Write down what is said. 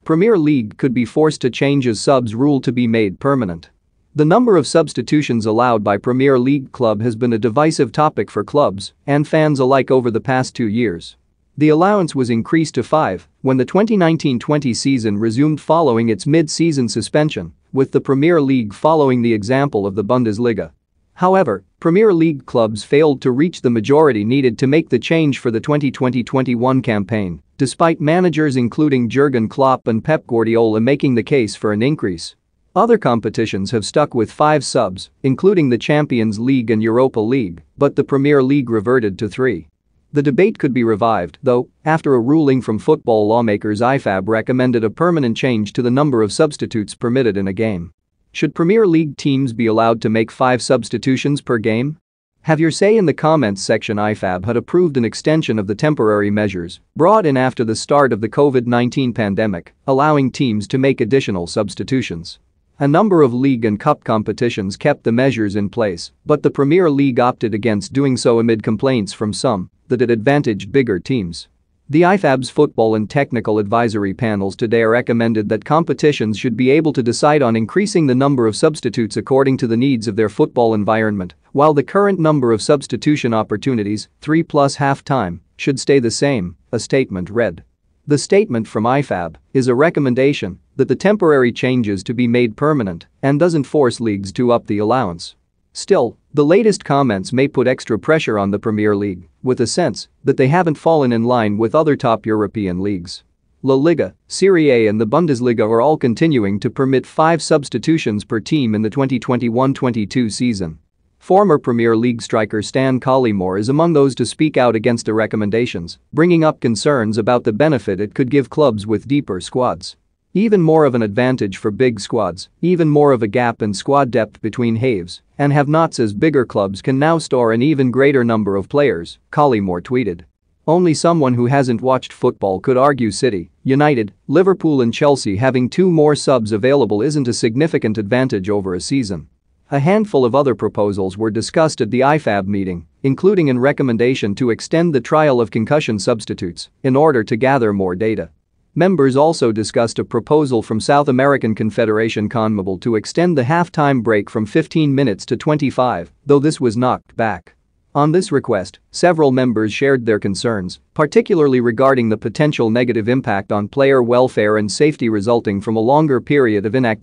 Premier League could be forced to change a subs rule to be made permanent. The number of substitutions allowed by Premier League club has been a divisive topic for clubs and fans alike over the past 2 years. The allowance was increased to 5 when the 2019-20 season resumed following its mid-season suspension, with the Premier League following the example of the Bundesliga. However, Premier League clubs failed to reach the majority needed to make the change for the 2020-21 campaign, despite managers including Jurgen Klopp and Pep Guardiola making the case for an increase. Other competitions have stuck with 5 subs, including the Champions League and Europa League, but the Premier League reverted to 3. The debate could be revived, though, after a ruling from football lawmakers. IFAB recommended a permanent change to the number of substitutes permitted in a game. Should Premier League teams be allowed to make 5 substitutions per game? Have your say in the comments section. IFAB had approved an extension of the temporary measures brought in after the start of the COVID-19 pandemic, allowing teams to make additional substitutions. A number of league and cup competitions kept the measures in place, but the Premier League opted against doing so amid complaints from some that it advantaged bigger teams. The IFAB's football and technical advisory panels today recommended that competitions should be able to decide on increasing the number of substitutes according to the needs of their football environment, while the current number of substitution opportunities, 3 plus half-time, should stay the same, a statement read. The statement from IFAB is a recommendation that the temporary changes to be made permanent and doesn't force leagues to up the allowance. Still, the latest comments may put extra pressure on the Premier League, with a sense that they haven't fallen in line with other top European leagues. La Liga, Serie A and the Bundesliga are all continuing to permit 5 substitutions per team in the 2021-22 season. Former Premier League striker Stan Collymore is among those to speak out against the recommendations, bringing up concerns about the benefit it could give clubs with deeper squads. Even more of an advantage for big squads, even more of a gap in squad depth between haves and have-nots, as bigger clubs can now store an even greater number of players, Collymore tweeted. Only someone who hasn't watched football could argue City, United, Liverpool and Chelsea having 2 more subs available isn't a significant advantage over a season. A handful of other proposals were discussed at the IFAB meeting, including a recommendation to extend the trial of concussion substitutes in order to gather more data. Members also discussed a proposal from South American Confederation CONMEBOL to extend the half-time break from 15 minutes to 25, though this was knocked back. On this request, several members shared their concerns, particularly regarding the potential negative impact on player welfare and safety resulting from a longer period of inactivity.